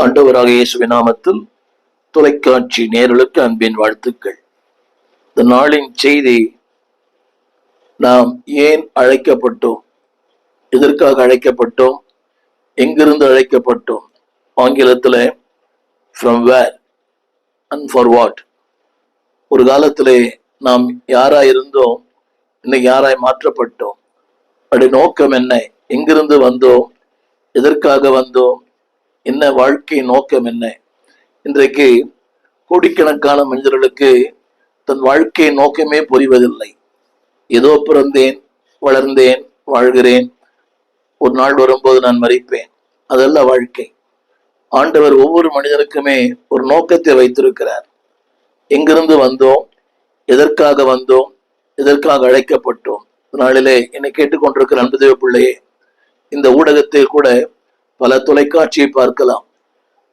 ஆண்டவராக இயேசுவின் நாமத்தில் தொலைக்காட்சி நேயர்களுக்கு அன்பின் வாழ்த்துக்கள். இந்த நாளின் செய்தி, நாம் ஏன் அழைக்கப்பட்டோம், எதற்காக அழைக்கப்பட்டோம், எங்கிருந்து அழைக்கப்பட்டோம், ஆங்கிலத்தில் from where and for what. ஒரு காலத்திலே நாம் யாராய் இருந்தோம், இன்னைக்கு யாராய் மாற்றப்பட்டோம், அப்படி நோக்கம் என்ன, எங்கிருந்து வந்தோம், எதற்காக வந்தோம், என்ன வாழ்க்கை நோக்கம் என்ன. இன்றைக்கு கோடிக்கணக்கான மனிதர்களுக்கு தன் வாழ்க்கை நோக்கமே புரிவதில்லை. ஏதோ பிறந்தேன், வளர்ந்தேன், வாழ்கிறேன், ஒரு நாள் வரும்போது நான் மரிப்பேன், அதல்ல வாழ்க்கை. ஆண்டவர் ஒவ்வொரு மனிதனுக்குமே ஒரு நோக்கத்தை வைத்திருக்கிறார். எங்கிருந்து வந்தோம், எதற்காக வந்தோம், எதற்காக அழைக்கப்பட்டோம். நாளிலே என்னை கேட்டுக்கொண்டிருக்கிற அன்பு தேவ பிள்ளையே, இந்த ஊடகத்தில் கூட பல தொலைக்காட்சியை பார்க்கலாம்,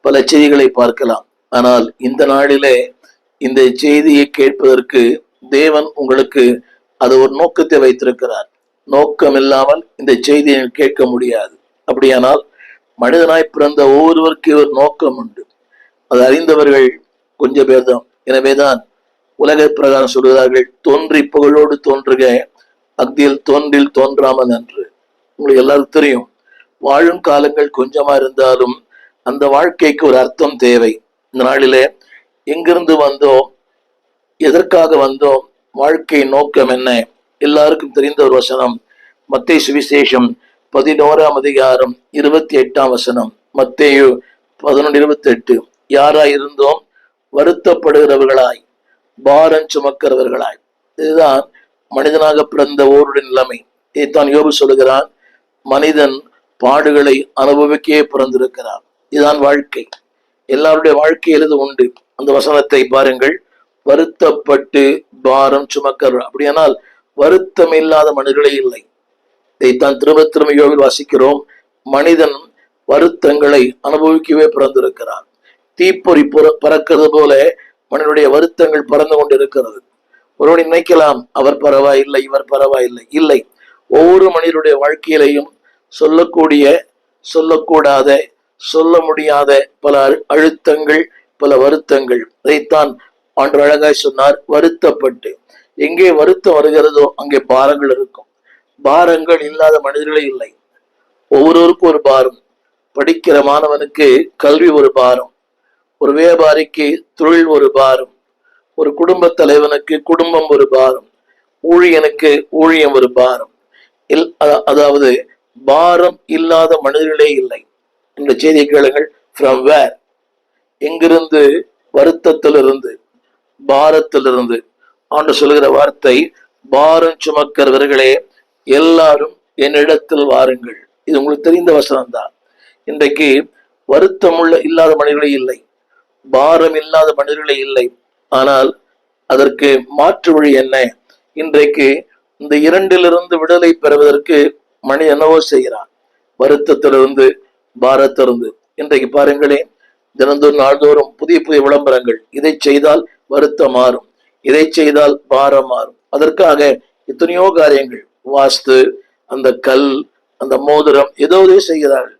பல செய்திகளை பார்க்கலாம். ஆனால் இந்த நாளிலே இந்த செய்தியை கேட்பதற்கு தேவன் உங்களுக்கு அது ஒரு நோக்கத்தை வைத்திருக்கிறார். நோக்கம் இல்லாமல் இந்த செய்தியை கேட்க முடியாது. அப்படியானால் மனிதனாய் பிறந்த ஒவ்வொருவருக்கு ஒரு நோக்கம் உண்டு. அது அறிந்தவர்கள் கொஞ்சம் பேர் தான். எனவேதான் உலக பிரகாரம் சொல்கிறார்கள், தோன்றி புகழோடு தோன்றுக, அக்தியில் தோன்றில் தோன்றாமல் என்று. உங்களுக்கு எல்லாருக்கும் தெரியும், வாழும் காலங்கள் கொஞ்சமா இருந்தாலும் அந்த வாழ்க்கைக்கு ஒரு அர்த்தம் தேவை. இந்த நாளிலே எங்கிருந்து வந்தோம், எதற்காக வந்தோம், வாழ்க்கை நோக்கம் என்ன. எல்லாருக்கும் தெரிந்த ஒரு வசனம், மத்தேயு சுவிசேஷம் 11ஆம் அதிகாரம் 28ஆம் வசனம். மத்தேயு 11:28. யாராய் இருந்தோம், வருத்தப்படுகிறவர்களாய், பாரம் சுமக்கிறவர்களாய். இதுதான் மனிதனாக பிறந்த ஓருடைய நிலைமை. இதைத்தான் யோபு சொல்லுகிறான், மனிதன் பாடுகளை அனுபவிக்கவே பிறந்திருக்கிறான். இதுதான் வாழ்க்கை. எல்லாருடைய வாழ்க்கையில் இது உண்டு. அந்த வசனத்தை பாருங்கள், வருத்தப்பட்டு பாரம் சுமக்கிற. அப்படியானால் வருத்தம் இல்லாத மனிதர்களே இல்லை. இதைத்தான் திரும்ப திரும்ப யோகில் வாசிக்கிறோம், மனிதன் வருத்தங்களை அனுபவிக்கவே பிறந்திருக்கிறான். தீப்பொறி பறக்கிறது போல மனிதனுடைய வருத்தங்கள் பறந்து கொண்டிருக்கிறது. ஒருவன் நினைக்கலாம், அவர் பரவாயில்லை, இவர் பரவாயில்லை. இல்லை, ஒவ்வொரு மனிதனுடைய வாழ்க்கையிலையும் சொல்லக்கூடிய, சொல்லக்கூடாத, சொல்ல முடியாத பல அழுத்தங்கள், பல வருத்தங்கள். அதைத்தான் ஆண்டு அழகாய் சொன்னார், வருத்தப்பட்டு. எங்கே வருத்தம் வருகிறதோ அங்கே பாரங்கள் இருக்கும். பாரங்கள் இல்லாத மனிதர்களே இல்லை. ஒவ்வொருவருக்கும் ஒரு பாரம். படிக்கிற மாணவனுக்கு கல்வி ஒரு பாரம், ஒரு வியாபாரிக்கு தொழில் ஒரு பாரம், ஒரு குடும்ப தலைவனுக்கு குடும்பம் ஒரு பாரம், ஊழியனுக்கு ஊழியம் ஒரு பாரம். அதாவது பாரம் இல்லாத மனிதர்களே இல்லை. இந்த செய்தியை கேளுங்கள், ஃப்ரம் வேர், எங்கிருந்து, வருத்தத்திலிருந்து, பாரத்திலிருந்து. ஆண்டு சொல்லுகிற வார்த்தை, பாரம் சுமக்கிறவர்களே எல்லாரும் என்னிடத்தில் வாருங்கள். இது உங்களுக்கு தெரிந்த வசனம் தான். இன்றைக்கு வருத்தம் இல்லாத மனிதர்களே இல்லை, பாரம் இல்லாத மனிதர்களே இல்லை. ஆனால் அதற்கு மாற்று வழி என்ன? இன்றைக்கு இந்த இரண்டிலிருந்து விடுதலை பெறுவதற்கு மனிதன் என்னவோ செய்கிறான், வருத்தத்திலிருந்து, பாரத்திலிருந்து. இன்றைக்கு பாருங்களேன், தினந்தோறும் நாள்தோறும் புதிய புதிய விளம்பரங்கள். இதை செய்தால் வருத்தம் மாறும், இதை செய்தால் பாரம் மாறும். அதற்காக எத்தனையோ காரியங்கள், வாஸ்து, அந்த கல், அந்த மோதிரம், ஏதோ செய்கிறார்கள்.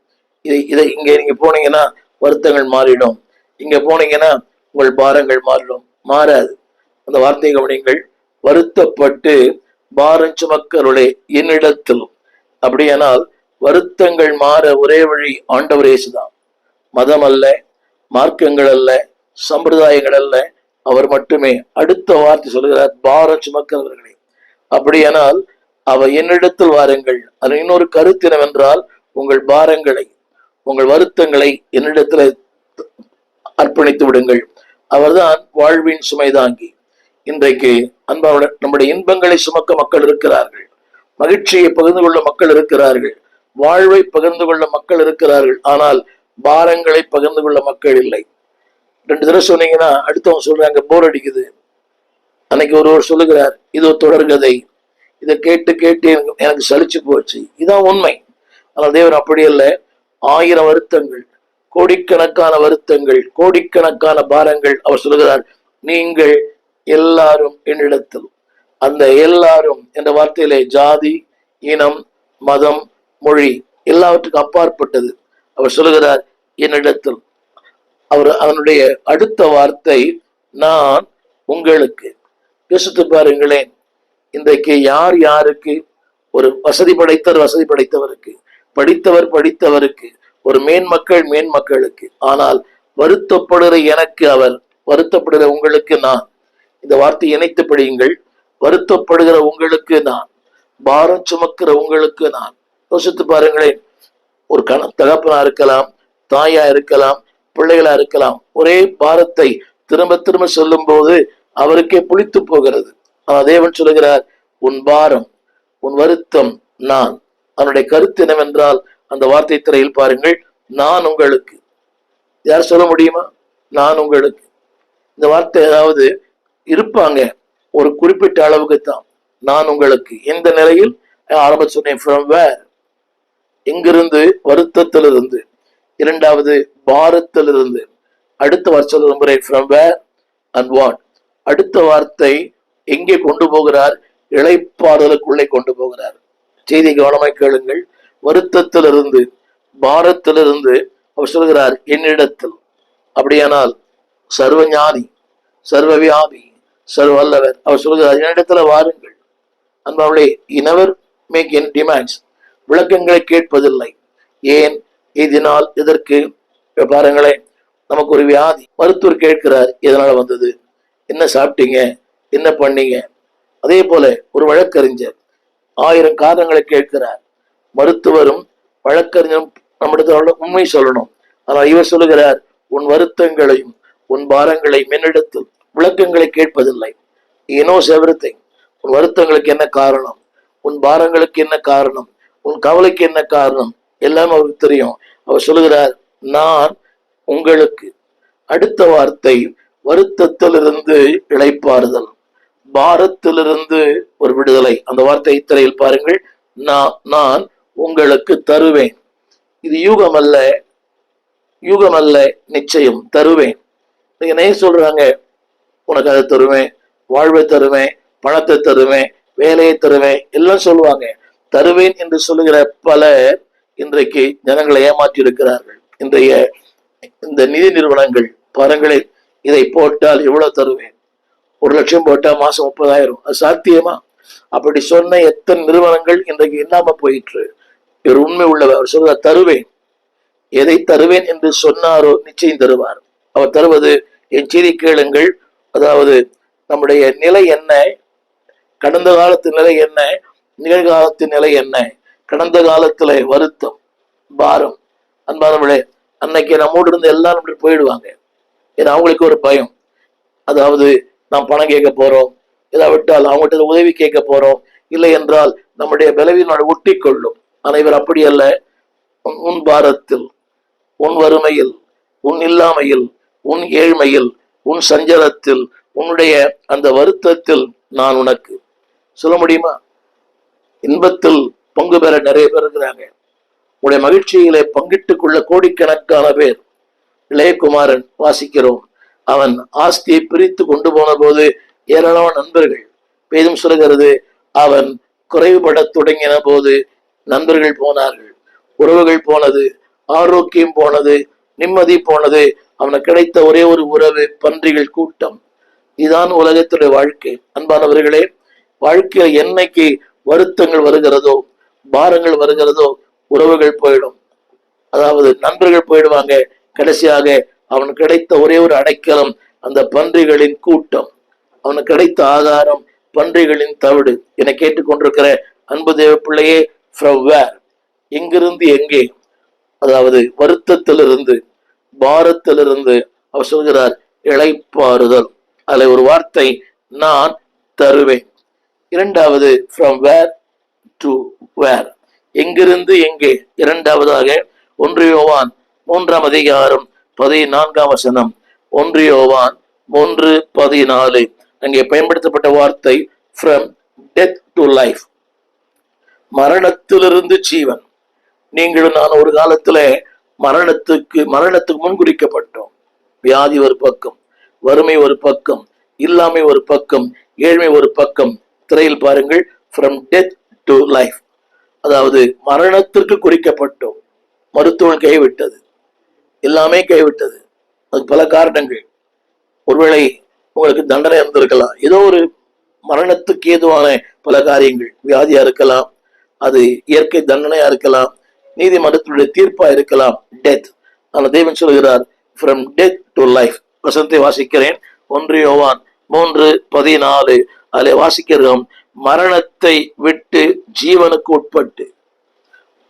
இதை இங்கே நீங்க போனீங்கன்னா வருத்தங்கள் மாறிடும், இங்க போனீங்கன்னா உங்கள் பாரங்கள் மாறிடும். மாறாது. அந்த வார்த்தையை கவனிங்கள், வருத்தப்பட்டு பாரம் சுமக்கிறவர்களே என்னிடத்தில். அப்படியானால் வருத்தங்கள் மாற ஒரே வழி ஆண்டவர் இயேசுதான். மதம் அல்ல, மார்க்கங்கள் அல்ல, சம்பிரதாயங்கள் அல்ல, அவர் மட்டுமே. அடுத்த வார்த்தை சொல்கிறார், பாரம் சுமக்கிறவர்களே. அப்படியானால் அவர் என்னிடத்தில் வாருங்கள். அது இன்னொரு கருத்து என்னவென்றால், உங்கள் பாரங்களை, உங்கள் வருத்தங்களை என்னிடத்தில் அர்ப்பணித்து விடுங்கள். அவர்தான் வாழ்வின் சுமைதாங்கி. இன்றைக்கு அன்பான நம்முடைய இன்பங்களை சுமக்க மக்கள் இருக்கிறார்கள், மகிழ்ச்சியை பகிர்ந்து கொள்ள மக்கள் இருக்கிறார்கள், வாழ்வை பகிர்ந்து கொள்ள மக்கள் இருக்கிறார்கள். ஆனால் பாரங்களை பகிர்ந்து கொள்ள மக்கள் இல்லை. 2 தடவை சொன்னீங்கன்னா அடுத்தவங்க சொல்றாங்க, போர் அடிக்குது. அன்னைக்கு ஒருவர் சொல்லுகிறார், இது ஒரு தொடர்கதை, இதை கேட்டு கேட்டு எனக்கு சலிச்சு போச்சு. இதான் உண்மை. ஆனால் தேவன் அப்படி அல்ல. 1000 வருத்தங்கள், கோடிக்கணக்கான வருத்தங்கள், கோடிக்கணக்கான பாரங்கள். அவர் சொல்லுகிறார், நீங்கள் எல்லாரும் என்னிடத்தில். அந்த எல்லாரும் என்ற வார்த்தையிலே ஜாதி, இனம், மதம், மொழி எல்லாவற்றுக்கும் அப்பாற்பட்டது. அவர் சொல்லுகிறார், என்னிடத்தில். அவனுடைய அடுத்த வார்த்தை நான் உங்களுக்கு. யோசித்து பாருங்களேன், இன்றைக்கு யார் யாருக்கு, ஒரு வசதி படைத்தவருக்கு, படித்தவருக்கு, ஒரு மேன்மக்களுக்கு, ஆனால் வருத்தப்படுகிற எனக்கு அவர், வருத்தப்படுகிற உங்களுக்கு நான். இந்த வார்த்தை இணைத்து படியுங்கள். வருத்தப்படுகிற உங்களுக்கு நான், பாரம் சுமக்கிற உங்களுக்கு நான். யோசித்து பாருங்களேன், ஒரு தகப்பனா இருக்கலாம், தாயா இருக்கலாம், பிள்ளைகளா இருக்கலாம், ஒரே பாரத்தை திரும்ப திரும்ப சொல்லும் போது அவருக்கே புளித்து போகிறது. ஆனால் தேவன் சொல்லுகிறார், உன் பாரம், உன் வருத்தம் நான். அவனுடைய கருத்து என்னவென்றால், அந்த வார்த்தை திரையில் பாருங்கள், நான் உங்களுக்கு. யார் சொல்ல முடியுமா? நான் உங்களுக்கு. இந்த வார்த்தை ஏதாவது இருப்பாங்க, ஒரு குறிப்பிட்ட அளவுக்கு தான். நான் உங்களுக்கு. இந்த நிலையில் ஆரம்ப சொன்னேன், from where, எங்கிருந்து? வருத்தத்திலிருந்து. இரண்டாவது பாரத்திலிருந்து. அடுத்த வார்த்தை நம்புறேன், from where and what. அடுத்த வார்த்தை எங்கே கொண்டு போகிறார்? இளைப்பாறுதலுக்குள்ளே கொண்டு போகிறார். செய்தி கவனமாய் கேளுங்கள். வருத்தத்திலிருந்து, பாரத்திலிருந்து அவர் சொல்கிறார், என்னிடத்தில். அப்படியானால் சர்வ ஞானி, சர்வ வியாபி, சர்வ வல்லவர் அவர் சொல்கிறார், என்னிடத்துல வாருங்கள். அன்பர்களே, he never make any demands. விளக்கங்களை கேட்பதில்லை. ஏன்? இதனால் இதற்கு பாருங்களேன், நமக்கு ஒரு வியாதி, மருத்துவர் கேட்கிறார், எதனால வந்தது, என்ன சாப்பிட்டீங்க, என்ன பண்ணீங்க. அதே போல ஒரு வழக்கறிஞர் 1000 காரணங்களை கேட்கிறார். மருத்துவரும் வழக்கறிஞரும் நம்மிடத்தில் உண்மை சொல்லணும். ஆனால் இவர் சொல்லுகிறார், உன் வருத்தங்களையும் உன் பாரங்களையும் என்னிடத்தில். விளக்கங்களை கேட்பதில்லை. He knows everything. உன் வருத்தங்களுக்கு என்ன காரணம், உன் பாரங்களுக்கு என்ன காரணம், உன் கவலைக்கு என்ன காரணம், எல்லாம் அவருக்கு தெரியும். அவர் சொல்லுகிறார், நான் உங்களுக்கு. அடுத்த வார்த்தை, வருத்தத்திலிருந்து இளைப்பாறுதல், பாரத்திலிருந்து ஒரு விடுதலை. அந்த வார்த்தை திரையில் பாருங்கள், நான் உங்களுக்கு தருவேன். இது யூகம் அல்ல, நிச்சயம் தருவேன். நீங்க சொல்றாங்க, உனக்கு அதை தருவேன், வாழ்வை தருவேன், பணத்தை தருவேன், வேலையை தருவேன், எல்லாம் சொல்லுவாங்க. தருவேன் என்று சொல்லுகிற பலர் இன்றைக்கு ஜனங்களை ஏமாற்றி இருக்கிறார்கள். இன்றைய இந்த நிதி நிறுவனங்கள் பாருங்களேன், இதை போட்டால் எவ்வளவு தருவேன், 1 லட்சம் போட்டா மாசம் 30,000. அது சாத்தியமா? அப்படி சொன்ன எத்தனை நிறுவனங்கள் இன்றைக்கு இல்லாம போயிற்று. இவர் உண்மை உள்ளவர். அவர் சொல்ற, தருவேன். எதை தருவேன் என்று சொன்னாரோ நிச்சயம் தருவார். அவர் தருவது, என் செய்தி கேளுங்கள். அதாவது நம்முடைய நிலை என்ன, கடந்த காலத்து நிலை என்ன, நிகழ்காலத்தின் நிலை என்ன. கடந்த காலத்துல வருத்தம், பாரம். அன்பானவர்களே, அன்னைக்கு நம்மோடு இருந்து எல்லாம் அப்படி போயிடுவாங்க. ஏன்னா அவங்களுக்கு ஒரு பயம். அதாவது நாம் பணம் கேட்க போறோம், இதாவிட்டால் அவங்ககிட்ட உதவி கேட்க போறோம், இல்லை என்றால் நம்முடைய பலவீனோட ஒட்டி கொள்ளும். ஆனால் இவர் அப்படி அல்ல. உன் பாரத்தில், உன் வறுமையில், உன் இல்லாமையில், உன் ஏழ்மையில், உன் சஞ்சலத்தில், உன்னுடைய அந்த வருத்தத்தில் நான் உனக்கு. சொல்ல முடியுமா? இன்பத்தில் பங்கு பெற நிறைய பேர் இருக்கிறாங்க. உடைய மகிழ்ச்சியிலே பங்கிட்டுக் கொள்ள கோடிக்கணக்கான பேர். இளையகுமாரன் வாசிக்கிறோம், அவன் ஆஸ்தியை பிரித்து கொண்டு போன போது ஏராளமான நண்பர்கள். வேதம் சொல்கிறது, அவன் குறைவுபட தொடங்கின போது நண்பர்கள் போனார்கள், உறவுகள் போனது, ஆரோக்கியம் போனது, நிம்மதி போனது. அவனுக்கு கிடைத்த ஒரே ஒரு உறவு, பன்றிகள் கூட்டம். இதுதான் உலகத்துடைய வாழ்க்கை. அன்பானவர்களே, வாழ்க்கையில் என்னைக்கு வருத்தங்கள் வருகிறதோ, பாரங்கள் வருகிறதோ, உறவுகள் போயிடும். அதாவது நண்பர்கள் போயிடுவாங்க. கடைசியாக அவனுக்கு கிடைத்த ஒரே ஒரு அடைக்கலம் அந்த பன்றிகளின் கூட்டம். அவனுக்கு கிடைத்த ஆதாரம் பன்றிகளின் தவிடு. என கேட்டுக்கொண்டிருக்கிற அன்பு தேவ பிள்ளையே, ஃப்ரம் வேர், எங்கிருந்து எங்கே. அதாவது வருத்தத்திலிருந்து, பாரத்திலிருந்து அவர் சொல்கிறார், இளைப்பாறுதல். அதில் ஒரு வார்த்தை, நான் தருவேன். இரண்டாவது, from where to where, எங்கிருந்து எங்கே. இரண்டாவதாக 1 யோவான் 3ஆம் அதிகாரம் 14ஆம் வசனம். 1 யோவான் 3:14. அங்கே பயன்படுத்தப்பட்ட வார்த்தை from death to life, மரணத்திலிருந்து ஜீவன். நீங்களும் நான் ஒரு காலத்துல மரணத்துக்கு முன்குறிக்கப்பட்டோம். வியாதி ஒரு பக்கம், வறுமை ஒரு பக்கம், இல்லாமை ஒரு பக்கம், ஏழ்மை ஒரு பக்கம். திரையில் பாருங்கள், from death to life, அதாவது மரணத்திற்கு குறிக்கப்பட்டோம். மருத்துவம் கைவிட்டது, எல்லாமே கைவிட்டது. அதுக்கு பல காரணங்கள். ஒருவேளை உங்களுக்கு தண்டனை இருந்திருக்கலாம், ஏதோ ஒரு மரணத்துக்கு ஏதுவான பல காரியங்கள், வியாதியா இருக்கலாம், அது இயற்கை தண்டனையா இருக்கலாம், நீதிமன்றத்தினுடைய தீர்ப்பா இருக்கலாம், டெத். ஆனால் தேவன் சொல்கிறார் ஃப்ரம் டெத் டு லைஃப். வசனத்தை வாசிக்கிறேன், 1 யோவான் 3:14. அதில் வாசிக்கிறோம், மரணத்தை விட்டு ஜீவனுக்கு உட்பட்டு.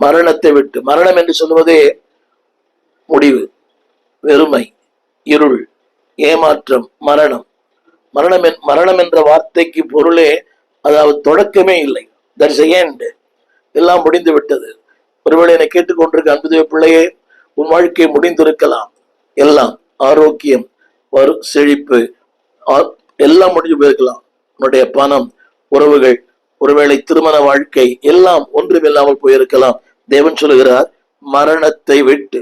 மரணத்தை விட்டு, மரணம் என்று சொல்வதே முடிவு, வெறுமை, இருள், ஏமாற்றம், மரணம். மரணம் என்ற வார்த்தைக்கு பொருளே, அதாவது தொடக்கமே இல்லை, தட்ஸ் எ எண்ட், எல்லாம் முடிந்து விட்டது. ஒருவேளை என்னை கேட்டுக்கொண்டிருக்க அன்புதேவ பிள்ளையே, உன் வாழ்க்கை முடிந்திருக்கலாம். எல்லாம் ஆரோக்கியம், செழிப்பு, எல்லாம் முடிஞ்சு போயிருக்கலாம். உன்னுடைய பணம், உறவுகள், ஒருவேளை திருமண வாழ்க்கை, எல்லாம் ஒன்றுமில்லாமல் போயிருக்கலாம். தேவன் சொல்லுகிறார், மரணத்தை விட்டு,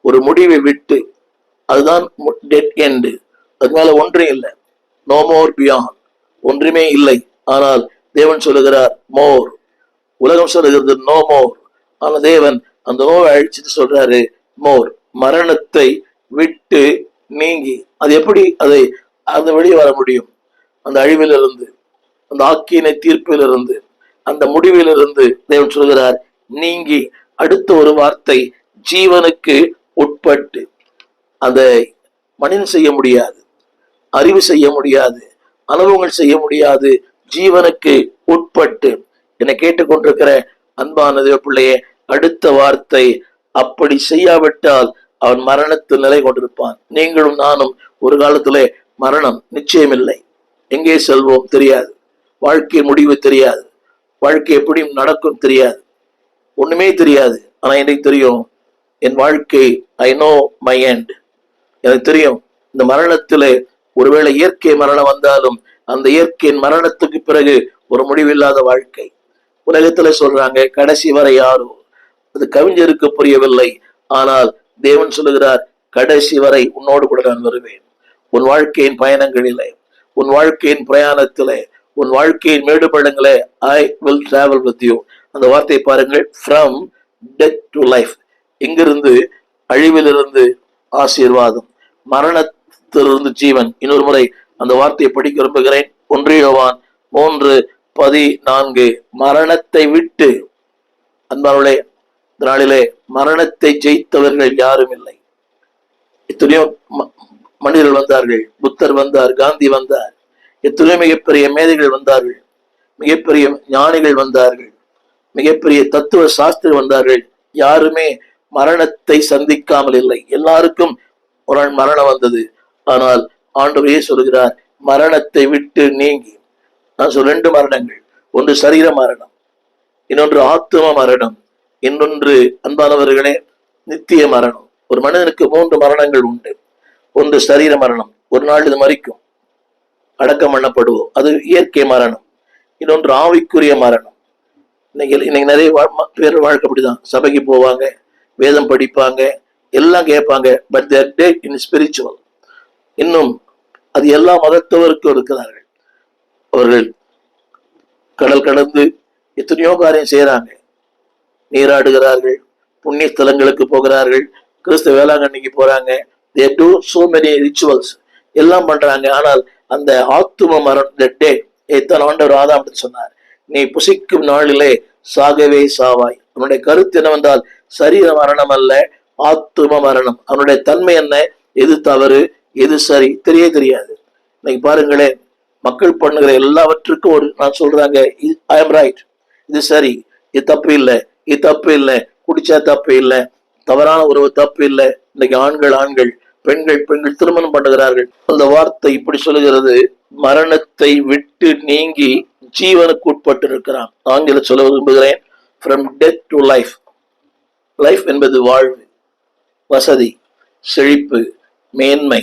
ஒரு முடிவை விட்டு, அதுதான் டெட் எண்டு. அது மேல ஒன்றும் இல்லை, நோ மோர் பியாண்ட், ஒன்றுமே இல்லை. ஆனால் தேவன் சொல்லுகிறார் மோர். உலகம் சொல்லுகிறது நோ மோர், ஆனா தேவன் அந்த நோவை அழிச்சிட்டு சொல்றாரு மோர். மரணத்தை விட்டு நீங்கி. அது எப்படி அந்த வெளியே வர முடியும்? அந்த அழிவிலிருந்து, அந்த ஆக்கினை தீர்ப்பிலிருந்து, அந்த முடிவிலிருந்து தேவன் சொல்கிறார் நீங்கி. அடுத்த ஒரு வார்த்தை, ஜீவனுக்கு உட்பட்டு. அதை மனிதன் செய்ய முடியாது, அறிவு செய்ய முடியாது, அனுபவங்கள் செய்ய முடியாது. ஜீவனுக்கு உட்பட்டு. என்னை கேட்டுக்கொண்டிருக்கிற அன்பான தேவ பிள்ளையே, அடுத்த வார்த்தை, அப்படி செய்யாவிட்டால் அவன் மரணத்தில் நிலை கொண்டிருப்பான். நீங்களும் நானும் ஒரு காலத்திலே மரணம் நிச்சயமில்லை. எங்கே செல்வோம் தெரியாது, வாழ்க்கை முடிவு தெரியாது, வாழ்க்கை எப்படி நடக்கும் தெரியாது, ஒண்ணுமே தெரியாது. ஆனா எனக்கு தெரியும், என் வாழ்க்கை, ஐ நோ மை எண்ட். எனக்கு தெரியும், இந்த மரணத்திலே ஒருவேளை இயற்கை மரணம் வந்தாலும் அந்த இயற்கையின் மரணத்துக்கு பிறகு ஒரு முடிவில்லாத வாழ்க்கை. உலகத்துல சொல்றாங்க கடைசி வரை யாரோ, அது கவிஞருக்கு புரியவில்லை. ஆனால் தேவன் சொல்லுகிறார், கடைசி வரை உன்னோடு கூட நான் வருவேன். உன் வாழ்க்கையின் பயணங்களிலே, உன் வாழ்க்கையின் பிரயாணத்திலே, உன் வாழ்க்கையின் மேடுபள்ளங்களே, I will travel with you. அந்த வார்த்தை பாருங்கள், ஃப்ரம் டெத் டு லைஃப். இங்கிருந்து, அழிவிலிருந்து ஆசீர்வாதம், மரணத்திலிருந்து ஜீவன். இன்னொரு முறை அந்த வார்த்தையை படிக்க விரும்புகிறேன். 1 யோவான் 3:14. மரணத்தை விட்டு. அன்பானவர்களே, இந்த நாளிலே மரணத்தை ஜெயித்தவர்கள் யாரும் இல்லை. எத்தனையோ மனிதர்கள் வந்தார்கள், புத்தர் வந்தார், காந்தி வந்தார், எத்தனையோ மிகப்பெரிய மேதைகள் வந்தார்கள், மிகப்பெரிய ஞானிகள் வந்தார்கள், மிகப்பெரிய தத்துவ சாஸ்திரி வந்தார்கள். யாருமே மரணத்தை சந்திக்காமல் இல்லை. எல்லாருக்கும் ஒரு நாள் மரணம் வந்தது. ஆனால் ஆண்டவரே சொல்கிறார், மரணத்தை விட்டு நீங்கி. நான் சொல்ல 2 மரணங்கள், ஒன்று சரீர மரணம், இன்னொன்று ஆத்தும மரணம், இன்னொன்று அன்பானவர்களே நித்திய மரணம். ஒரு மனிதனுக்கு 3 மரணங்கள் உண்டு. ஒன்று சரீர மரணம், ஒரு நாள் இது மறிக்கும், அடக்கம் பண்ணப்படுவோம், அது இயற்கை மரணம். இன்னொன்று ஆவிக்குரிய மரணம். இன்னைக்கு நிறைய பேர் வாழ்க்கை அப்படிதான். சபைக்கு போவாங்க, வேதம் படிப்பாங்க, எல்லாம் கேட்பாங்க, but they're dead in spiritual. இன்னும் அது எல்லா மதத்தவருக்கும் இருக்கிறார்கள். அவர்கள் கடல் கடந்து எத்தனையோ காரியம் செய்யறாங்க, நீராடுகிறார்கள், புண்ணிய ஸ்தலங்களுக்கு போகிறார்கள், கிறிஸ்தவ வேளாங்கண்ணிக்கு போறாங்க, they do so many rituals, எல்லாம் பண்றாங்க. ஆனால் அந்த ஆத்தும மரணம், the day, எத்தனை ஆண்டவர் ஆதாம் சொன்னார், நீ புசிக்கும் நாளிலே சாகவே சாவாய். அவனுடைய கருத்து என்னவென்றால், சரீர மரணம் அல்ல, ஆத்தும மரணம். அவனுடைய தன்மை என்ன, எது தவறு எது சரி தெரியாது. இன்னைக்கு பாருங்களேன், மக்கள் பண்ணுகிற எல்லாவற்றுக்கும் ஒரு நான் சொல்றாங்க, ஐ எம் ரைட், இது சரி, இது தப்பு இல்லை, இது தப்பு இல்லை, குடிச்சா தப்பு இல்லை, தவறான உறவு தப்பு இல்லை. இன்னைக்கு ஆண்கள், பெண்கள் திருமணம் பண்ணுகிறார்கள். அந்த வார்த்தை இப்படி சொல்லுகிறது, மரணத்தை விட்டு நீங்கி ஜீவனுக்கு உட்பட்டு இருக்கிறான். ஆங்கில சொல்ல விரும்புகிறேன், from death to life. Life என்பது வாழ்வு, வசதி, செழிப்பு, மேன்மை,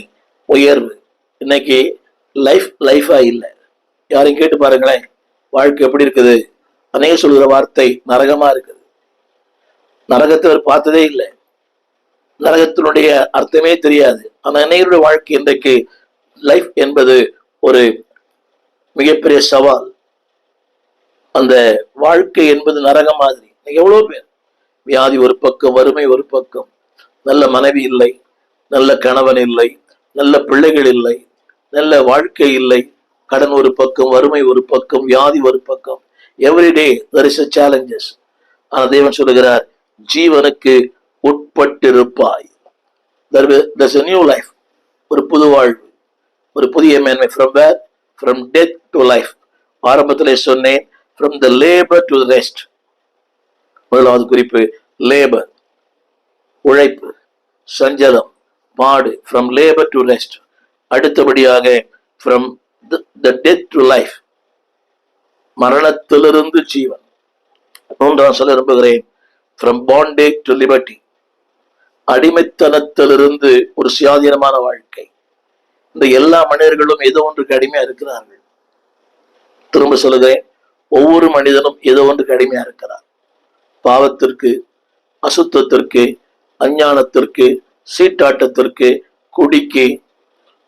உயர்வு. இன்னைக்கு லைஃபா இல்லை. யாரையும் கேட்டு பாருங்களேன், வாழ்க்கை எப்படி இருக்குது? அநேக சொல்கிற வார்த்தை நரகமா இருக்குது. நரகத்தை அவர் பார்த்ததே இல்லை, நரகத்தினுடைய அர்த்தமே தெரியாது. ஆனா அநேகருடைய வாழ்க்கை இன்றைக்கு லைஃப் என்பது ஒரு மிகப்பெரிய சவால். அந்த வாழ்க்கை என்பது நரகம் மாதிரி. எவ்வளவு பேர் வியாதி ஒரு பக்கம், வறுமை ஒரு பக்கம், நல்ல மனைவி இல்லை, நல்ல கணவன் இல்லை, நல்ல பிள்ளைகள் இல்லை, நல்ல வாழ்க்கை இல்லை, கடன் ஒரு பக்கம், வறுமை ஒரு பக்கம், வியாதி ஒரு பக்கம், everyday there is a challenges. ஆனா தேவன் சொல்லுகிறார், ஜீவனுக்கு உட்பட்டிருப்பாய். There's a new life, ஒரு புது வாழ்வு, ஒரு புதிய மேன்மை. From where? From death to life. ஆரம்பத்திலே சொன்னேன், from the labor to the rest. முதலாவது குறிப்பு லேபர், உழைப்பு, சஞ்சலம், பாடு, from labor to rest. அடுத்தபடியாக from the death to life, மரணத்திலிருந்து ஜீவன். மூன்றாம் சொல்ல விரும்புகிறேன், from bondage to liberty, அடிமைத்தனத்திலிருந்து ஒரு சுயாதீனமான வாழ்க்கை. இந்த எல்லா மனிதர்களும் ஏதோ ஒன்றுக்கு அடிமையா இருக்கிறார்கள். திரும்ப சொல்லுகிறேன், ஒவ்வொரு மனிதனும் ஏதோ ஒன்றுக்கு அடிமையா இருக்கிறார். பாவத்திற்கு, அசுத்தத்திற்கு, அஞ்ஞானத்திற்கு, சீட்டாட்டத்திற்கு, குடிக்கு,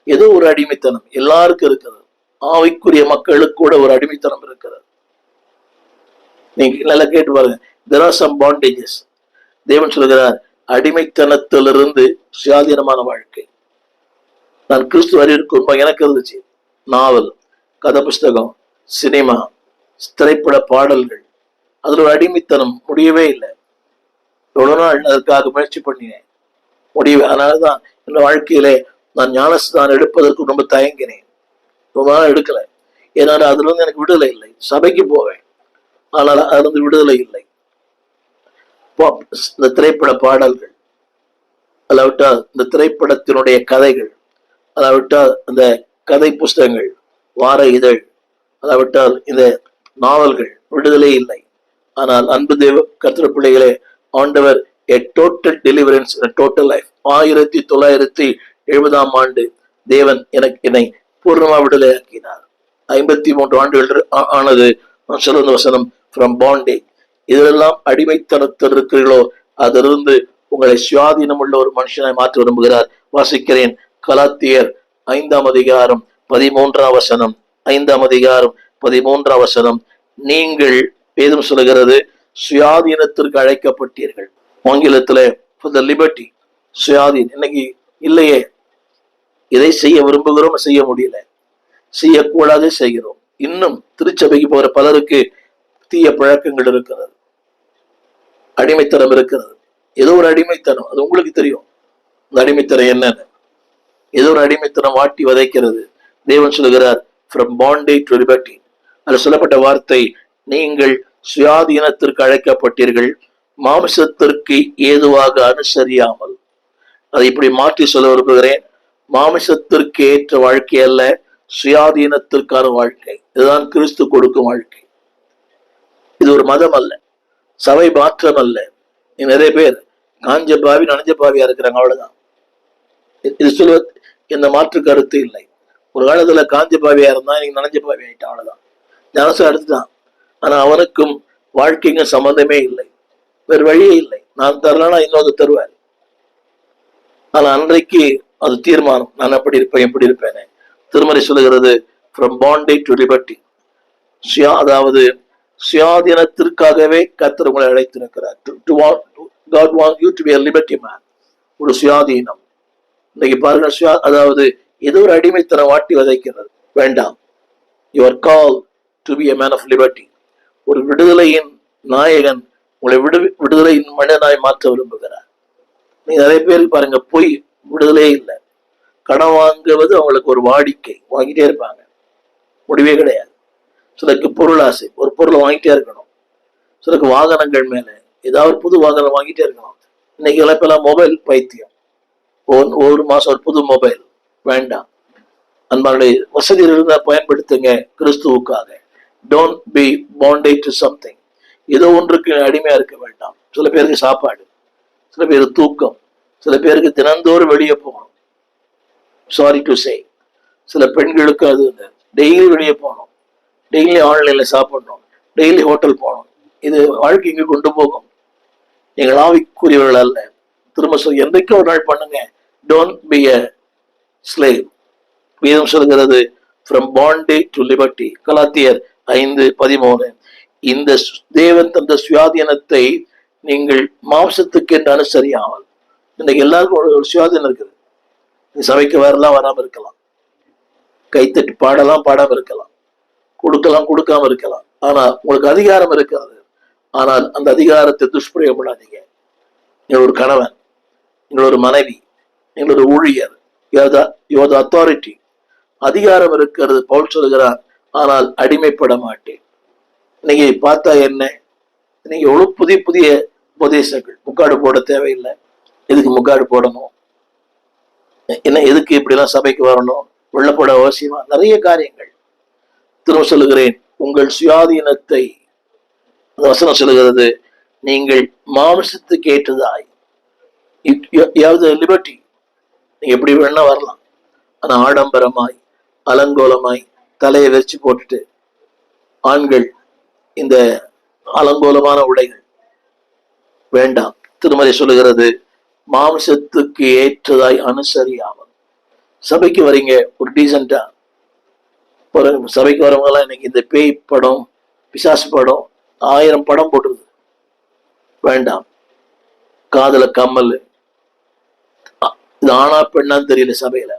ஏதோ ஒரு அடிமைத்தனம் எல்லாருக்கும் இருக்கிறது. ஆவிக்குரிய மக்களுக்கு கூட ஒரு அடிமைத்தனம் இருக்கிறது. நீங்க நல்லா கேட்டு பாருங்க, there are some bondages. தேவன் சொல்கிறார், அடிமைத்தனத்திலிருந்து சுயாதீனமான வாழ்க்கை. நான் கிறிஸ்து அறிவிற்கு எனக்கு இருந்துச்சு, நாவல், கதை புஸ்தகம், சினிமா, திரைப்பட பாடல்கள், அதுல ஒரு அடிமைத்தனம் முடியவே இல்லை. எவ்வளவு நாள் அதற்காக முயற்சி பண்ணினேன், முடியவே. அதனாலதான் இந்த வாழ்க்கையிலே நான் ஞானஸ்தானம் எடுப்பதற்கு ரொம்ப தயங்கினேன், ரொம்ப நாள் எடுக்கல. ஏன்னா அதுல இருந்து எனக்கு விடுதலை இல்லை. சபைக்கு போவேன், ஆனால் அதுல இருந்து விடுதலை இல்லை. இந்த திரைப்பட பாடல்கள், அல்லாவிட்டால் இந்த திரைப்படத்தினுடைய கதைகள், அல்லாவிட்டால் இந்த கதை புஸ்தகங்கள், வார இதழ், அல்லாவிட்டால் இந்த நாவல்கள், விடுதலை இல்லை. ஆனால் அன்பு தேவ கர்த்தர் பிள்ளைகளே, ஆண்டவர் a total deliverance, a total life. 1970 ஆண்டு தேவன் என்னை பூர்ணமா விடுதலை ஆக்கினார். 53 ஆண்டுகள் ஆனது. சொல்லுங்க வசனம், from bondage. இதெல்லாம் அடிமைத்தனத்தில் இருக்கிறீர்களோ அதிலிருந்து உங்களை சுயாதீனம் உள்ள ஒரு மனுஷனை மாற்ற விரும்புகிறார். வாசிக்கிறேன், கலாத்தியர் 5:13. 5:13. நீங்கள், வேதம் சொல்லுகிறது, சுயாதீனத்திற்கு அழைக்கப்பட்டீர்கள். ஆங்கிலத்துல for the liberty, சுயாதீன். இன்னைக்கு இல்லையே, இதை செய்ய விரும்புகிறோம், செய்ய முடியல, செய்யக்கூடாது செய்கிறோம். இன்னும் திருச்சபைக்கு போகிற பலருக்கு தீய பழக்கங்கள் இருக்கிறது, அடிமைத்தனம் இருக்கிறது. ஏதோ ஒரு அடிமைத்தனம், அது உங்களுக்கு தெரியும் இந்த அடிமைத்தனம் என்னன்னு. ஏதோ ஒரு அடிமைத்தனம் வாட்டி வதைக்கிறது. தேவன் சொல்லுகிறார், from bondage to liberty. அதில் சொல்லப்பட்ட வார்த்தை, நீங்கள் சுயாதீனத்திற்கு அழைக்கப்பட்டீர்கள், மாமிசத்திற்கு ஏதுவாக அனுசரியாமல். அதை இப்படி மாற்றி சொல்ல விரும்புகிறேன், மாமிசத்திற்கு ஏற்ற வாழ்க்கை அல்ல, சுயாதீனத்திற்கான வாழ்க்கை. இதுதான் கிறிஸ்து கொடுக்கும் வாழ்க்கை. இது ஒரு மதம் அல்ல, சபை மாற்றம் அல்ல. நிறைய பேர் காஞ்ச பாவி நனைஞ்ச பாவியா இருக்கிறாங்க, அவ்வளவுதான். இது சொல்வது இந்த மாற்று கருத்து இல்லை. ஒரு காலத்துல காஞ்ச பாவியா இருந்தா நீங்க நனைஞ்ச பாவி ஆயிட்டான், அவ்வளவுதான். ஞானசம் எடுத்துட்டான். ஆனா அவனுக்கும் வாழ்க்கைக்கும் சம்பந்தமே இல்லை, வேறு வழியே இல்லை. நான் தரலன்னா இன்னொரு தருவார். ஆனா அன்றைக்கு அது தீர்மானம், நான் அப்படி இருப்பேன் எப்படி இருப்பேனே. திருமறை சொல்லுகிறது, from bondage to liberty. அதாவது சுயாதீனத்திற்காகவே கர்த்தர் உங்களை அழைத்திருக்கிறார். God wants you to be a liberty man. ஒரு சுயாதீனம். இன்னைக்கு பாருங்க, அதாவது ஏதோ ஒரு அடிமைத்தனம் வாட்டி வதைக்கிறது. வேண்டாம். You are called to be a man of liberty. ஒரு விடுதலையின் நாயகன் உங்களை விடுதலையின் மனிதனாய் மாற்ற விரும்புகிறார். நீங்க நிறைய பேருக்கு பாருங்க, போய் விடுதலையே இல்லை. கடன் வாங்குவது அவங்களுக்கு ஒரு வாடிக்கை, வாங்கிட்டே இருப்பாங்க, முடிவே கிடையாது. சிலருக்கு பொருள் ஆசை, ஒரு பொருளை வாங்கிட்டே இருக்கணும். சிலருக்கு வாகனங்கள் மேல ஏதாவது புது வாகனம் வாங்கிட்டே இருக்கணும். இன்னைக்கு இப்பெல்லாம் மொபைல் பைத்தியம். ஒரு மாசம் ஒரு புது மொபைல் வேண்டாம். அன்பானுடைய வசதியில் இருந்தா பயன்படுத்துங்க கிறிஸ்துவுக்காக. Don't be bondage to something. ஏதோ ஒன்றுக்கு அடிமையா இருக்க வேண்டாம். சில பேருக்கு சாப்பாடு, சில பேருக்கு தூக்கம், சில பேருக்கு தினந்தோறும் வெளியே போகணும். சாரி டு சே, சில பெண்களுக்கு அது டெய்லி வெளியே போகணும், டெய்லி ஆன்லைன்ல சாப்பிடணும், டெய்லி ஹோட்டல் போகணும். இது வாழ்க்கைக்கு கொண்டு போகும். நீங்கள் ஆவிக்குரியவர்கள் அல்ல. திரும்ப சொல், என்றைக்கும் ஒரு நாள் பண்ணுங்க. Don't be a slave. வேதம் சொல்கிறது, from bondage to liberty. கலாத்தியர் 5:13. இந்த தேவன் தந்த சுயாதீனத்தை நீங்கள் மாம்சத்துக்கு என்று அனுசரியாமல். இன்னைக்கு எல்லாருக்கும் ஒரு சுயாதீனம் இருக்குது. நீ சபைக்கு வரலாம், வராம இருக்கலாம், கைத்தட்டி பாடலாம், பாடாம இருக்கலாம், கொடுக்கலாம், கொடுக்காம இருக்கலாம். ஆனா உங்களுக்கு அதிகாரம் இருக்கிறது. ஆனால் அந்த அதிகாரத்தை துஷ்பிரயோகம் பண்ணாதீங்க. நீங்கள் ஒரு கணவன், நீங்கள் ஒரு மனைவி, நீங்கள் ஒரு ஊழியர், அத்தாரிட்டி, அதிகாரம் இருக்கிறது. பவுல் சொல்கிறார், ஆனால் அடிமைப்பட மாட்டேன். இன்னைக்கு பார்த்தா என்ன, நீங்க எவ்வளவு புதிய புதிய உபதேசங்கள். முக்காடு போட தேவையில்லை. எதுக்கு முக்காடு போடணும்? என்ன எதுக்கு இப்படி எல்லாம் சபைக்கு வரணும்? வெள்ளப்பட அவசியமா? நிறைய காரியங்கள். திரும்ப சொல்லுகிறேன், உங்கள் சுயாதீனத்தை, அந்த வசனம் சொல்லுகிறது, நீங்கள் மாமிசத்துக்கு ஏற்றதாய் லிபர்ட்டி, நீங்க எப்படி வேணா வரலாம். ஆனா ஆடம்பரமாய் அலங்கோலமாய் தலையை வச்சு போட்டுட்டு ஆண்கள் இந்த அலங்கோலமான உடைகள் வேண்டாம். திருமறை சொல்லுகிறது, மாம்சத்துக்கு ஏற்றதாய் அனுசரியாமல். சபைக்கு வரீங்க, ஒரு டீசெண்டா ஒரு சபைக்கு வரவங்க எல்லாம் இன்னைக்கு இந்த பேய் படம், பிசாசு படம், 1000 படம் போட்டுருது. வேண்டாம். காதல கம்மல், இது ஆனா பெண்ணான்னு தெரியல. சபையில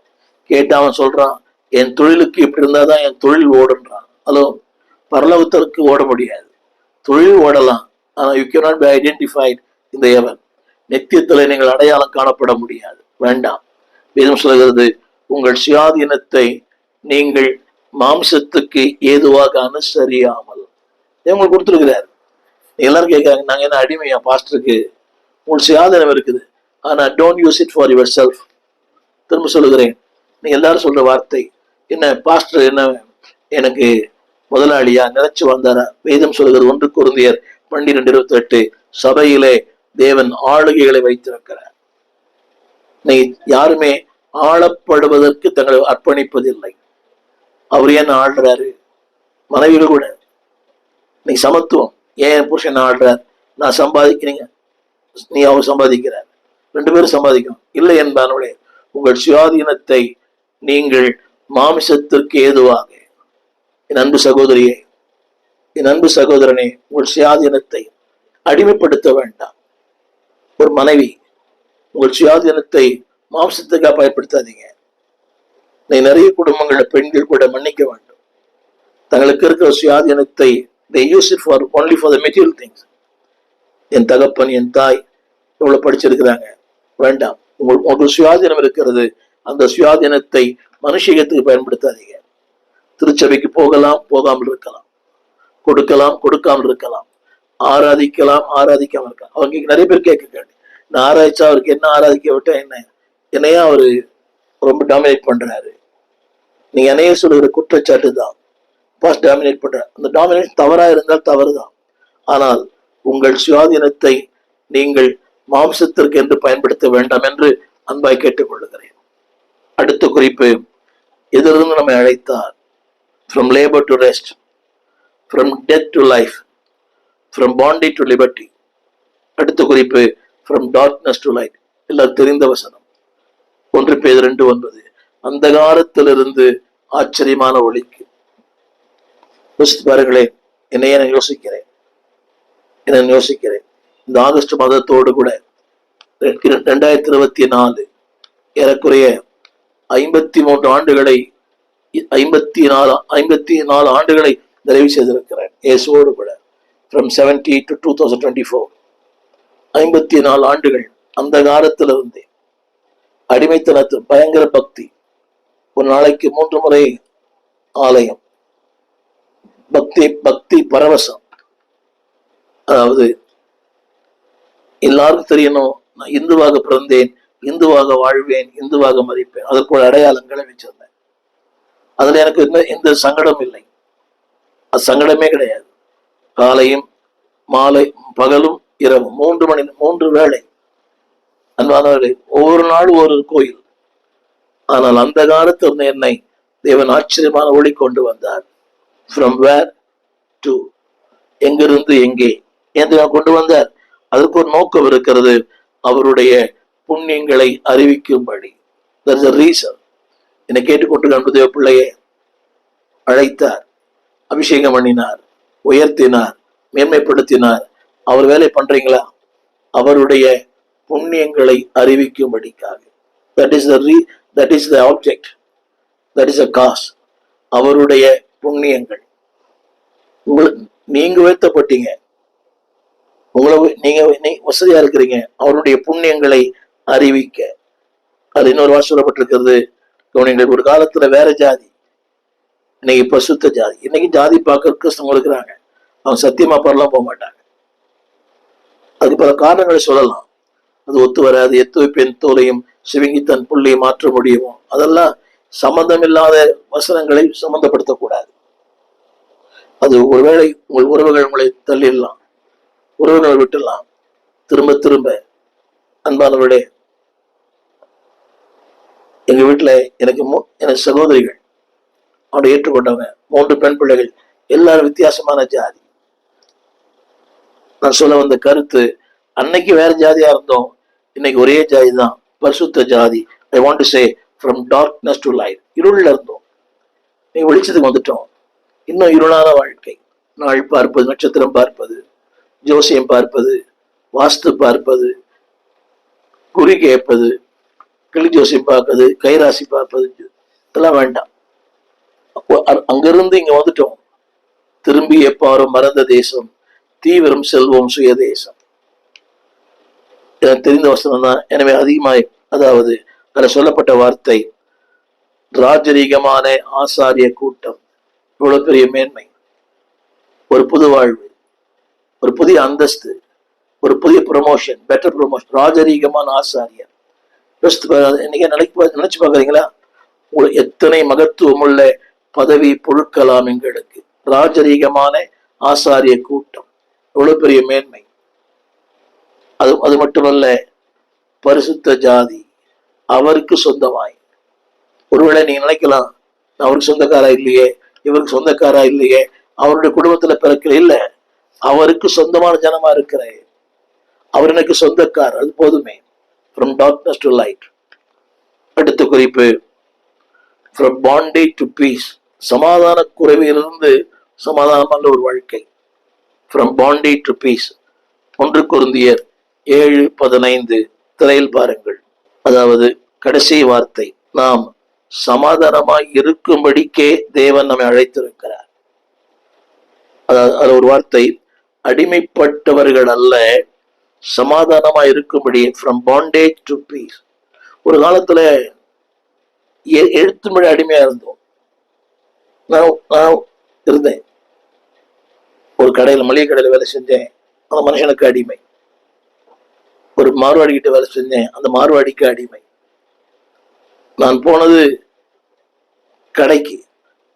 கேட்டா அவன் சொல்றான், என் தொழிலுக்கு இப்படி இருந்தாதான் என் தொழில் ஓடுன்றான். ஹலோ, பரலோகத்திற்கு ஓட முடியாது. தொழில் ஓடலாம், ஆனா you can not be identified in the heaven. நித்தியத்தில் நீங்கள் அடையாளம் காணப்பட முடியாது. வேண்டாம். வேதம் சொல்கிறது, உங்கள் சுயாதீனத்தை நீங்கள் மாம்சத்துக்கு ஏதுவாக அனுசரியாமல். உங்களுக்கு கொடுத்துருக்கிறார். எல்லாரும் கேட்கறாங்க, நாங்க என்ன அடிமையா பாஸ்டருக்கு? உங்களுக்கு சுயாதீனம் இருக்குது, ஆனா don't use it for your self. திரும்ப சொல்லுகிறேன், நீங்க எல்லாரும் சொல்ற வார்த்தை என்ன, பாஸ்டர் என்ன எனக்கு முதலாளியா நினைச்சு வந்தாரா? வேதம் சொல்லுகிறது, 1 கொரிந்தியர் 12:28, சபையிலே தேவன் ஆளுகைகளை வைத்திருக்கிறார். நீ யாருமே ஆளப்படுவதற்கு தங்களை அர்ப்பணிப்பதில்லை. அவர் ஏன் ஆள்றாரு? மனைவிகள் கூட நீ சமத்துவம், ஏன் புருஷன் ஆள்றார்? நான் சம்பாதிக்கிறீங்க, நீ அவர் சம்பாதிக்கிறார், 2 பேரும் சம்பாதிக்கணும். இல்லை என்பானுடைய உங்கள் சுயாதீனத்தை நீங்கள் மாமிசத்திற்கு ஏதுவாக. என் அன்பு சகோதரியே, என் அன்பு சகோதரனே, உங்கள் சுயாதீனத்தை அடிமைப்படுத்த வேண்டாம். ஒரு மனைவி, உங்கள் சுயாதீனத்தை மாம்சத்துக்காக பயன்படுத்தாதீங்க. நிறைய குடும்பங்கள பெண்கள் கூட மன்னிக்க வேண்டும். தங்களுக்கு இருக்கிற சுயாதீனத்தை they use it for only for the material things. என் தகப்பன், என் தாய் எவ்வளவு படிச்சிருக்கிறாங்க, வேண்டாம். உங்களுக்கு சுயாதீனம் இருக்கிறது, அந்த சுயாதீனத்தை மனுஷியத்துக்கு பயன்படுத்தாதீங்க. திருச்சபைக்கு போகலாம், போகாமல் இருக்கலாம், கொடுக்கலாம், கொடுக்காமல் இருக்கலாம், ஆராதிக்கலாம், ஆராதிக்காமல் இருக்கலாம். அவங்க நிறைய பேர் கேட்க, நான் ஆராய்ச்சா அவருக்கு என்ன ஆராதிக்க விட்டா என்ன, என்னையா அவரு ரொம்ப டாமினேட் பண்றாரு? நீங்க என்னைய சொல்லுகிற குற்றச்சாட்டு தான், பாஸ்ட் டாமினேட் பண்ற. அந்த டாமினேட் தவறா இருந்தால் தவறுதான். ஆனால் உங்கள் சுயாதீனத்தை நீங்கள் மாம்சத்திற்கு என்று பயன்படுத்த வேண்டாம் என்று அன்பாய் கேட்டுக்கொள்ளுகிறேன். அடுத்த குறிப்பு, எதிலிருந்து நம்மை அழைத்தார்? From labor to rest, from death to life, from bondage to liberty. அடுத்த குறிப்பு, from darkness to light. எல்லாம் தெரிந்த வசனம். 1 பேதுரு 2:9, அந்தகாரத்திலிருந்து ஆச்சரியமான ஒளிக்கு. பாருங்களேன், என்னைய நான் யோசிக்கிறேன். இந்த ஆகஸ்ட் மாதத்தோடு கூட 2024 ஏறக்குறைய 54 ஆண்டுகளை 54 ஆண்டுகளை நிறைவு செய்திருக்கிறேன் இயேசுவோடு கூட. From 70 to 2024 54 ஆண்டுகள் அந்த காலத்திலிருந்து அடிமைத்தனத்து பயங்கர பக்தி. ஒரு நாளைக்கு 3 முறை ஆலயம், பக்தி பரவசம். அதாவது எல்லாருக்கும் தெரியணும், நான் இந்துவாக பிறந்தேன், இந்துவாக வாழ்வேன், இந்துவாக மதிப்பேன். அதற்கு ஒரு அடையாளங்களை வச்சிருந்தேன். அதுல எனக்கு எந்த சங்கடம் இல்லை, அது சங்கடமே கிடையாது. காலையும் மாலை, பகலும் இரவும் 3 வேளை. அன்பானவர்களே, ஒவ்வொரு நாளும் ஒரு கோயில். ஆனால் அந்த காலத்தில் என்னை தேவன் ஆச்சரியமான ஒளி கொண்டு வந்தார். From where to, எங்கிருந்து எங்கே கொண்டு வந்தார்? அதற்கு ஒரு நோக்கம் இருக்கிறது. அவருடைய புண்ணியங்களை அறிவிக்கும்படி. There is a reason. என்னை கேட்டுக்கொண்டு அன்பு தேவ பிள்ளையே, அழைத்தார், அபிஷேகம் பண்ணினார், உயர்த்தினார், மேன்மைப்படுத்தினார். அவர் வேலை பண்றீங்களா? அவருடைய புண்ணியங்களை அறிவிக்கும்படிக்காக. That is that is the object, that is a cos. அவருடைய புண்ணியங்கள். நீங்க உயர்த்தப்பட்டீங்க, உங்களை நீங்க வசதியா இருக்கிறீங்க, அவருடைய புண்ணியங்களை அறிவிக்க. அது இன்னொரு வாரம் சொல்லப்பட்டிருக்கிறது. ஒரு காலத்துல வேற ஜாதி, இன்னைக்கு பசுத்த ஜாதி. இன்னைக்கு ஜாதி பார்க்க கிறிஸ்தவங்க இருக்கிறாங்க, அவங்க சத்தியமா பரலாம் போக மாட்டாங்க. அதுக்கு பல காரணங்களை சொல்லலாம். அது ஒத்து வராது, எத்து பெண் தோலையும் சிவங்கி தன் புள்ளியை மாற்ற முடியுமோ, அதெல்லாம் சம்பந்தம் இல்லாத வசனங்களை சம்பந்தப்படுத்தக்கூடாது. அது ஒருவேளை உங்கள் உறவுகள் உங்களை தள்ளிடலாம், உறவுகளை விட்டுடலாம். திரும்ப திரும்ப அன்பானவர்களே, எங்க வீட்டுல எனக்கு சகோதரிகள் அவனை ஏற்றுக்கொண்டவங்க, 3 பெண் பிள்ளைகள், எல்லாரும் வித்தியாசமான ஜாதி. நான் சொல்ல வந்த கருத்து, அன்னைக்கு வேற ஜாதியா இருந்தோம், இன்னைக்கு ஒரே ஜாதி தான், பரிசுத்த ஜாதி. I want to say from darkness to light. இருள்ல இருந்தோம், நீ வெளிச்சத்துக்கு வந்துட்டோம். இன்னும் இருளான வாழ்க்கை, நாள் பார்ப்பது, நட்சத்திரம் பார்ப்பது, ஜோசியம் பார்ப்பது, வாஸ்து பார்ப்பது, குறி கேட்பது, கிளி ஜோசியம் பார்ப்பது, கைராசி பார்ப்பது, இதெல்லாம் வேண்டாம். அங்கிருந்து இங்க வந்துட்டோம். திரும்பி எப்பாரும் மறந்த தேசம், தீவிரம் செல்வோம் சுய தேசம். எனக்கு தெரிந்த வசனம் தான். எனவே அதிகமாய், அதாவது அதில் சொல்லப்பட்ட வார்த்தை, ராஜரீகமான ஆசாரிய கூட்டம். இவ்வளவு பெரிய மேன்மை, ஒரு புது வாழ்வு, ஒரு புதிய அந்தஸ்து, ஒரு புதிய ப்ரமோஷன், பெட்டர் ப்ரமோஷன். ராஜரீகமான ஆசாரியர். இன்னைக்கு நினைச்சு பாக்குறீங்களா? எத்தனை மகத்துவம் உள்ள பதவி பொருட்கலாம் எங்களுக்கு. ராஜரீகமான ஆசாரிய கூட்டம், எவ்வளவு பெரிய மேன்மை. அது மட்டுமல்ல, பரிசுத்த ஜாதி, அவருக்கு சொந்தமாய். ஒருவேளை நீங்க நினைக்கலாம், அவருக்கு சொந்தக்காரா இல்லையே, இவருக்கு சொந்தக்காரா இல்லையே, அவருடைய குடும்பத்துல பிறக்கல. இல்ல, அவருக்கு சொந்தமான ஜனமா இருக்கிறேன். அவர் எனக்கு சொந்தக்கார், அது போதுமே. From darkness to light. அடுத்த குறிப்பு, ஃப்ரம் பாண்டேஜ் டு பீஸ். சமாதான குறைவிலிருந்து சமாதானமான ஒரு வாழ்க்கை. From bondage to piece. 1 கொரிந்தியர் 7:15 திரையில் பாருங்கள். அதாவது கடைசி வார்த்தை, நாம் சமாதானமாய் இருக்கும்படிக்கே தேவன் நம்மை அழைத்திருக்கிறார். அதாவது அது ஒரு வார்த்தை, அடிமைப்பட்டவர்கள் அல்ல, சமாதானமா இருக்கும்படி. From bondage to peace. ஒரு காலத்துல எழுத்து மொழி அடிமையா இருந்தோம். நான் இருந்தேன் ஒரு கடையில, மளிகை கடையில வேலை செஞ்சேன், அந்த மனுஷனுக்கு அடிமை. ஒரு மார்வாடி கிட்ட வேலை செஞ்சேன், அந்த மார்வாடிக்கு அடிமை. நான் போனது கடைக்கு,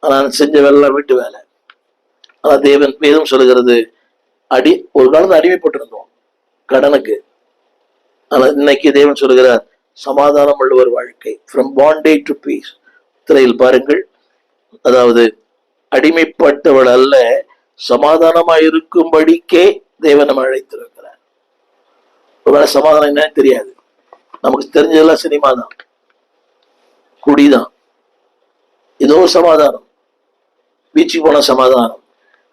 நான் செஞ்ச வேலை வீட்டு வேலை. ஆனா தேவன் வேதம் சொல்லுகிறது, ஒரு காலத்துல அடிமைப்பட்டிருந்தோம் கடனுக்கு. ஆனா இன்னைக்கு தேவன் சொல்லுகிறார், சமாதானம் உள்ள ஒரு வாழ்க்கை. From bondage to peace. திரையில் பாருங்கள். அதாவது அடிமைப்பட்டவள் அல்ல, சமாதானமா இருக்கும்படிக்கே தேவன் நம்ம அழைத்திருக்கிறார். ஒருவேளை சமாதானம் என்னன்னு தெரியாது, நமக்கு தெரிஞ்சதெல்லாம் சினிமா தான், குடிதான். ஏதோ சமாதானம், பீச்சுக்கு போன சமாதானம்,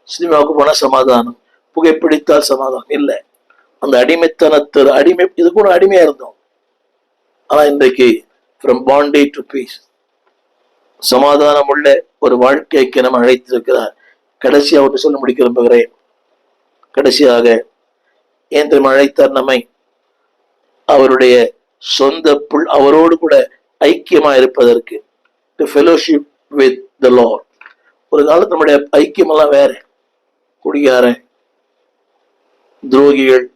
சினிமாவுக்கு போன சமாதானம், புகைப்பிடித்தால் சமாதானம். இல்லை, அந்த அடிமைத்தனத்தில் இது கூட அடிமையா இருந்தோம். ஆனா இன்றைக்கு ஃப்ரம் பாண்டேஜ் டு பீஸ், சமாதானம் உள்ள ஒரு வாழ்க்கைக்கு நம்ம அழைத்திருக்கிறார். கடைசியா ஒன்று சொல்ல முடிக்க விரும்புகிறேன். கடைசியாக ஏன் திரும்ப அழைத்தார் நம்மை? அவருடைய சொந்த அவரோடு கூட ஐக்கியமா இருப்பதற்கு. To fellowship with the Lord. ஒரு காலத்து நம்முடைய ஐக்கியம் எல்லாம் வேற. குடிகாரன், துரோகிகள்,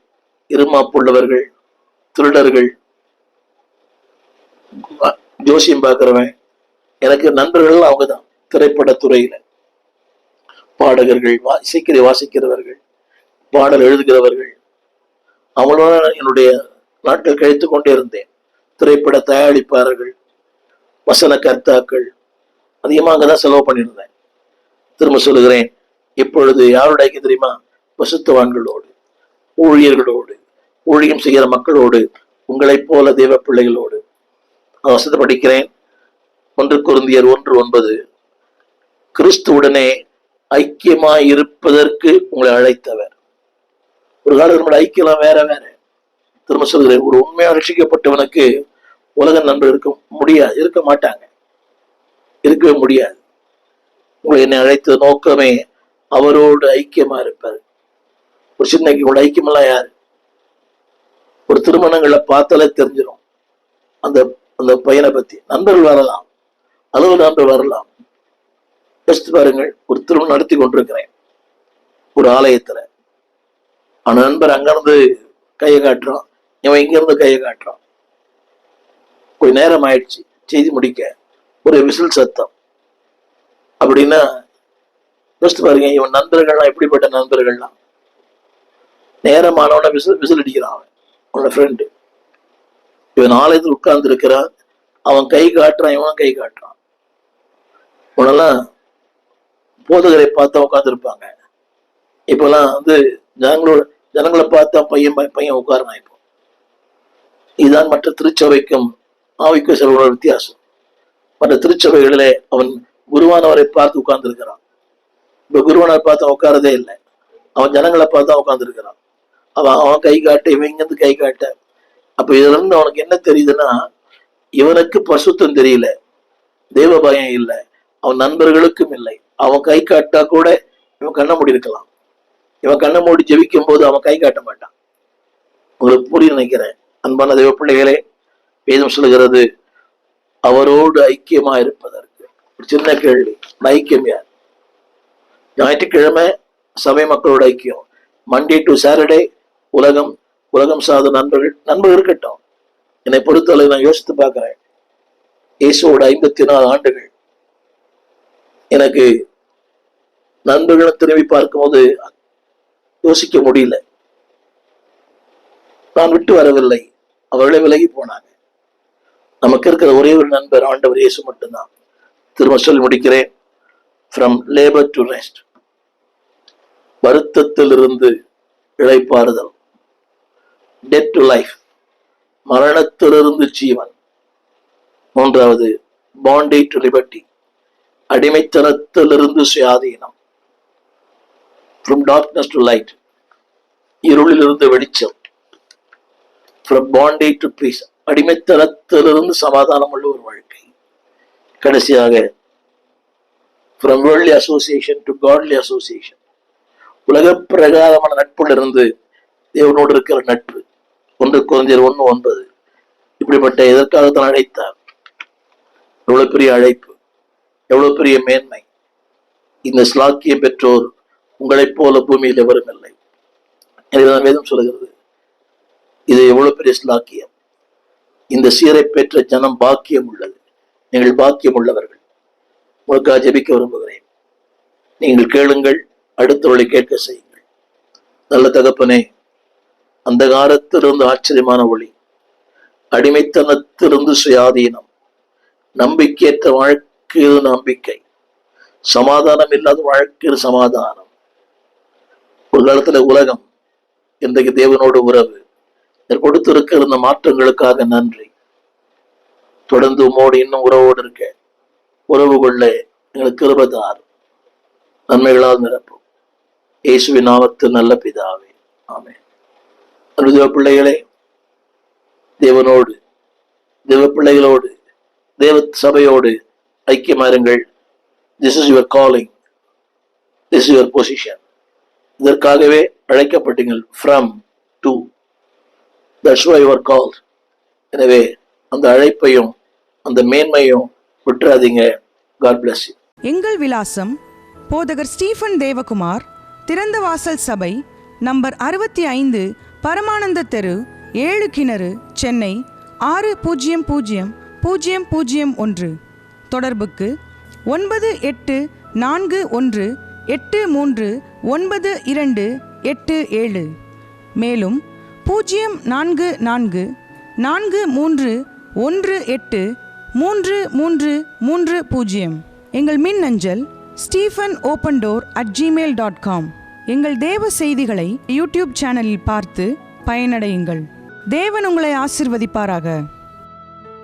இருமாப்புள்ளவர்கள், திருடர்கள், ஜோசியம் பார்க்கிறவன். எனக்கு நண்பர்கள் அவங்கதான். திரைப்பட துறையில பாடகர்கள், இசைக்கரை வாசிக்கிறவர்கள், பாடல் எழுதுகிறவர்கள், அவங்களோட என்னுடைய நாட்கள் கழித்து கொண்டே இருந்தேன். திரைப்பட தயாரிப்பாளர்கள், வசன கர்த்தாக்கள், அதிகமாக அங்கதான் செலவு பண்ணியிருந்தேன். திரும்ப சொல்லுகிறேன், இப்பொழுது யாரோட ஐக்கியம் தெரியுமா? பசுத்தவான்களோடு, ஊழியர்களோடு, ஊழியம் செய்கிற மக்களோடு, உங்களைப் போல தேவ பிள்ளைகளோடு. வசனத்தை படிக்கிறேன். 1 கொரிந்தியர் 1:9. கிறிஸ்துவுடனே ஐக்கியமாய் இருப்பதற்கு உங்களை அழைத்தவர். ஒரு காலம் நம்மளோட ஐக்கியம் வேற வேற. திரும்ப சொல்கிறேன், ஒரு உண்மையா ரட்சிக்கப்பட்டவனுக்கு உலக நண்பர் இருக்க மாட்டாங்க, இருக்கவே முடியாது. உங்களை என்னை அழைத்த நோக்கமே அவரோடு ஐக்கியமா இருப்பார். ஒரு சின்ன உங்களோட ஐக்கியமெல்லாம் யாரு? ஒரு திருமணங்களை பார்த்தாலே தெரிஞ்சிடும் அந்த அந்த பையனை பத்தி. நண்பர்கள் வரலாம், அலுவலக நண்பர் வரலாம். யோசித்து பாருங்கள், ஒரு திருமணம் நடத்தி கொண்டிருக்கிறேன் ஒரு ஆலயத்துல. அவன் நண்பர் அங்கிருந்து கையை காட்டுறான், இவன் இங்கிருந்து கையை காட்டுறான். கொஞ்ச நேரம் ஆயிடுச்சு செய்தி முடிக்க, ஒரு விசில் சத்தம். அப்படின்னா யோசித்து பாருங்க, இவன் நண்பர்கள்லாம் எப்படிப்பட்ட நண்பர்கள்லாம். நேரமானவன விசில் அடிக்கிறான் அவனோட ஃப்ரெண்டு. இவன் ஆலயத்தில் உட்கார்ந்து இருக்கிறான், அவன் கை காட்டுறான், இவன் கை காட்டுறான். உனெல்லாம் போதகரை பார்த்தா உட்கார்ந்து இருப்பாங்க. இப்பெல்லாம் ஜனங்களை பார்த்தா பையன் உட்காரான். இப்போ இதுதான் மற்ற திருச்சபைக்கும் ஆவிக்கும் சில வித்தியாசம். மற்ற திருச்சபைகளிலே அவன் குருவானவரை பார்த்து உட்கார்ந்து இருக்கிறான். இப்ப குருவானவரை பார்த்து உட்காரதே இல்லை, அவன் ஜனங்களை பார்த்தா உட்கார்ந்து இருக்கிறான். அவன் கை காட்ட, இவன் இங்கிருந்து கை காட்ட. அப்ப இதுல இருந்து அவனுக்கு என்ன தெரியுதுன்னா, இவனுக்கு பசுத்தம் தெரியல, தெய்வ பயம் இல்லை, அவன் நண்பர்களுக்கும் இல்லை. அவன் கை காட்டா கூட இவன் கண்ண மூடி இருக்கலாம். இவன் கண்ண மூடி ஜெபிக்கும் போது அவன் கை காட்ட மாட்டான். உங்களுக்கு புரிய நினைக்கிறேன். அன்பான தெய்வ பிள்ளைகளே, வேதம் சொல்லுகிறது அவரோடு ஐக்கியமா இருப்பதற்கு. ஒரு சின்ன கேள்வி, ஐக்கியம் யார்? ஞாயிற்றுக்கிழமை சபை மக்களோட ஐக்கியம், மண்டே டு சாட்டர்டே உலகம் சார்ந்த நண்பர்கள் இருக்கட்டும். என்னை பொறுத்தவரை நான் யோசித்து பார்க்கிறேன், இயேசுவோட 54 ஆண்டுகள் எனக்கு நண்பர்களை திரும்பி பார்க்கும் போது யோசிக்க முடியல. நான் விட்டு வரவில்லை, அவர்களே விலகி போனாங்க. நமக்கு இருக்கிற ஒரே ஒரு நண்பர் ஆண்டவர் இயேசு மட்டும்தான். திரும்ப சொல்லி முடிக்கிறேன். ஃப்ரம் லேபர் டு ரெஸ்ட், வருத்தத்திலிருந்து இளைப்பாறுதல். டெத் டு லைஃப், மரணத்திலிருந்து ஜீவன். மூன்றாவது பாண்டேஜ் டு லிபர்ட்டி, அடிமைத்தனத்திலிருந்து சுயாதீனம். ஃப்ரம் டார்க்னஸ் டு லைட், இருளிலிருந்து வெளிச்சம். ஃப்ரம் பாண்டேஜ் டு பீஸ், அடிமைத்தனத்திலிருந்து சமாதானம் உள்ள ஒரு வாழ்க்கை. கடைசியாக from worldly association to godly association, உலக பிரகாரமான நட்பிலிருந்து தேவனோடு இருக்கிற நட்பு. 1 கொரிந்தியர் 1:9. இப்படிப்பட்ட எதற்காகத்தான் அழைத்தார்? எவ்வளவு பெரிய அழைப்பு, எவ்வளவு பெரிய மேன்மை. இந்த ஸ்லாக்கியம் பெற்றோர் உங்களைப் போல பூமியில் எவரும் இல்லை. எனவேதான் வேதம் சொல்லுகிறது, இது எவ்வளவு பெரிய ஸ்லாக்கியம். இந்த சீரை பெற்ற ஜனம் பாக்கியம் உள்ளது. நீங்கள் பாக்கியம் உள்ளவர்கள். உங்களுக்காக ஜெபிக்க விரும்புகிறேன். நீங்கள் கேளுங்கள், அடுத்தவர்களை கேட்க செய்யுங்கள். நல்ல தகப்பனே, அந்த காலத்திலிருந்து ஆச்சரியமான ஒளி, அடிமைத்தனத்திலிருந்து சுயாதீனம், நம்பிக்கையற்ற வாழ்க்கையில் நம்பிக்கை, சமாதானம் இல்லாத வாழ்க்கையில் சமாதானம். ஒரு காலத்துல உலகம், இன்றைக்கு தேவனோடு உறவு. கொடுத்திருக்கிற இந்த மாற்றங்களுக்காக நன்றி. தொடர்ந்து உம்மோடு இன்னும் உறவோடு இருக்க, உறவு கொள்ள எங்களுக்கு கிருபைதார். நன்மைகளால் நிரப்பும். இயேசுவின் நாமத்தில் நல்ல பிதாவே, ஆமென். தேவ பிள்ளைகளே, தேவனோடு, தேவ பிள்ளைகளோடு, தேவ சபையோடு ஐக்கியமாருங்கள். This is your calling, this is your position. இதற்காகவே அழைக்கப்பட்டீங்கள். From to, that's why you are called. எனவே அந்த அழைப்பையும் அந்த மேன்மையும் விட்டுறாதீங்க. God bless you. எங்கள் விலாசம்: போதகர் ஸ்டீஃபன் தேவகுமார், திறந்த வாசல் சபை, நம்பர் 65, பரமானந்த தெரு, 7 கிணறு, சென்னை 600001. தொடர்புக்கு 9841839287. மேலும் 0444183330. எங்கள் மின்னஞ்சல் stephenopendor@gmail.com. எங்கள் தேவ செய்திகளை யூடியூப் சேனலில் பார்த்து பயனடையுங்கள். தேவன் உங்களை ஆசீர்வதிப்பாராக.